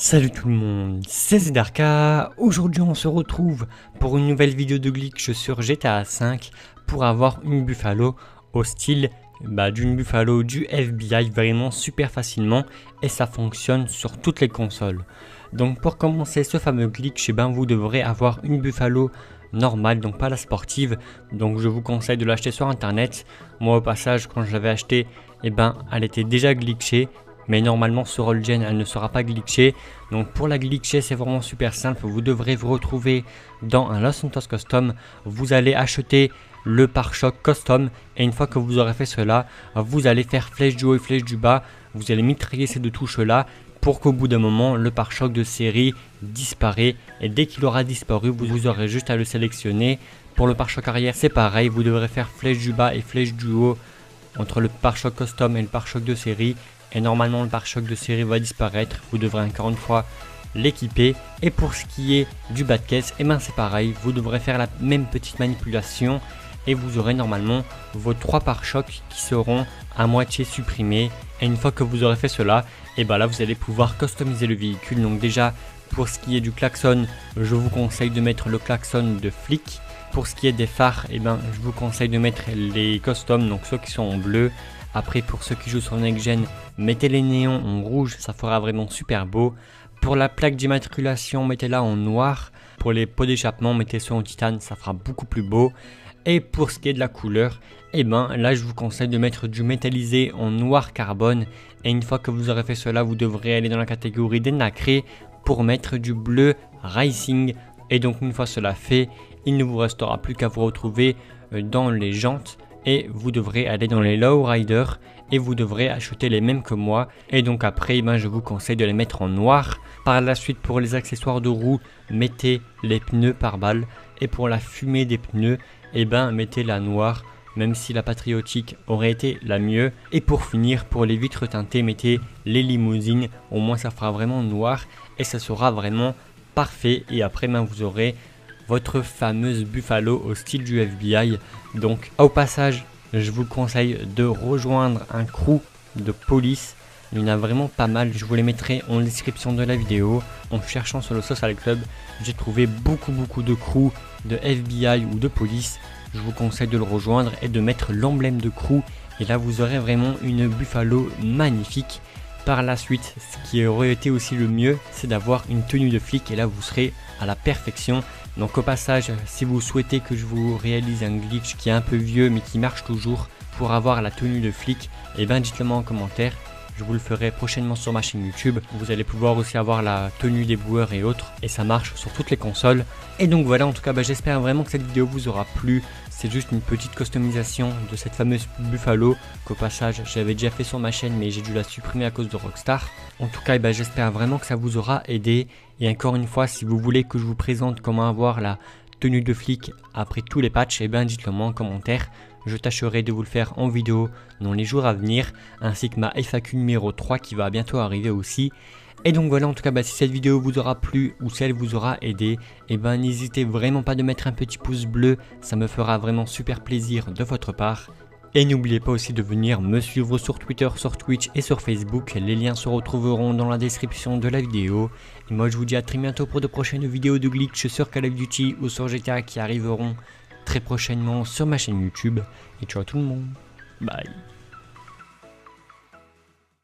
Salut tout le monde, c'est Zedarka. Aujourd'hui on se retrouve pour une nouvelle vidéo de glitch sur GTA V pour avoir une Buffalo au style d'une Buffalo du FBI vraiment super facilement et ça fonctionne sur toutes les consoles. Donc pour commencer ce fameux glitch, vous devrez avoir une Buffalo normale, donc pas la sportive. Donc je vous conseille de l'acheter sur internet. Moi au passage quand je l'avais acheté, elle était déjà glitchée. Mais normalement sur Allgen elle ne sera pas glitchée. Donc pour la glitcher c'est vraiment super simple. Vous devrez vous retrouver dans un Los Santos Custom. Vous allez acheter le pare-choc custom. Et une fois que vous aurez fait cela, vous allez faire flèche du haut et flèche du bas. Vous allez mitrailler ces deux touches là pour qu'au bout d'un moment le pare-choc de série disparaît. Et dès qu'il aura disparu, vous aurez juste à le sélectionner. Pour le pare-choc arrière c'est pareil. Vous devrez faire flèche du bas et flèche du haut entre le pare-choc custom et le pare-choc de série. Et normalement le pare-choc de série va disparaître, vous devrez encore une fois l'équiper. Et pour ce qui est du bas de caisse, c'est pareil, vous devrez faire la même petite manipulation et vous aurez normalement vos trois pare-chocs qui seront à moitié supprimés. Et une fois que vous aurez fait cela, là vous allez pouvoir customiser le véhicule. Donc déjà pour ce qui est du klaxon, je vous conseille de mettre le klaxon de flic. Pour ce qui est des phares, je vous conseille de mettre les customs, donc ceux qui sont en bleu. Après pour ceux qui jouent sur next-gen, mettez les néons en rouge, ça fera vraiment super beau. Pour la plaque d'immatriculation, mettez-la en noir. Pour les pots d'échappement, mettez ceux en titane, ça fera beaucoup plus beau. Et pour ce qui est de la couleur, là je vous conseille de mettre du métallisé en noir carbone. Et une fois que vous aurez fait cela, vous devrez aller dans la catégorie des nacrés pour mettre du bleu racing. Et donc une fois cela fait, il ne vous restera plus qu'à vous retrouver dans les jantes. Et vous devrez aller dans les Lowrider et vous devrez acheter les mêmes que moi. Et donc après, je vous conseille de les mettre en noir. Par la suite, pour les accessoires de roues, mettez les pneus par balle. Et pour la fumée des pneus, mettez la noire, même si la patriotique aurait été la mieux. Et pour finir, pour les vitres teintées, mettez les limousines. Au moins, ça fera vraiment noir et ça sera vraiment parfait. Et après, vous aurez votre fameuse Buffalo au style du FBI. Donc au passage je vous conseille de rejoindre un crew de police. Il y en a vraiment pas mal, je vous les mettrai en description de la vidéo. En cherchant sur le Social Club, j'ai trouvé beaucoup de crews de FBI ou de police. Je vous conseille de le rejoindre et de mettre l'emblème de crew. Et là vous aurez vraiment une Buffalo magnifique. Par la suite, ce qui aurait été aussi le mieux, c'est d'avoir une tenue de flic et là vous serez à la perfection. Donc au passage, si vous souhaitez que je vous réalise un glitch qui est un peu vieux mais qui marche toujours pour avoir la tenue de flic, dites-le moi en commentaire. Je vous le ferai prochainement sur ma chaîne YouTube. Vous allez pouvoir aussi avoir la tenue des boueurs et autres. Et ça marche sur toutes les consoles. Et donc voilà, en tout cas, j'espère vraiment que cette vidéo vous aura plu. C'est juste une petite customisation de cette fameuse Buffalo qu'au passage, j'avais déjà fait sur ma chaîne, mais j'ai dû la supprimer à cause de Rockstar. En tout cas, j'espère vraiment que ça vous aura aidé. Et encore une fois, si vous voulez que je vous présente comment avoir la tenue de flic après tous les patchs, dites-le moi en commentaire. Je tâcherai de vous le faire en vidéo dans les jours à venir, ainsi que ma FAQ numéro 3 qui va bientôt arriver aussi. Et donc voilà, en tout cas, si cette vidéo vous aura plu ou si elle vous aura aidé, n'hésitez vraiment pas de mettre un petit pouce bleu, ça me fera vraiment super plaisir de votre part. Et n'oubliez pas aussi de venir me suivre sur Twitter, sur Twitch et sur Facebook, les liens se retrouveront dans la description de la vidéo. Et moi je vous dis à très bientôt pour de prochaines vidéos de glitch sur Call of Duty ou sur GTA qui arriveront très prochainement sur ma chaîne YouTube. Et ciao tout le monde, bye.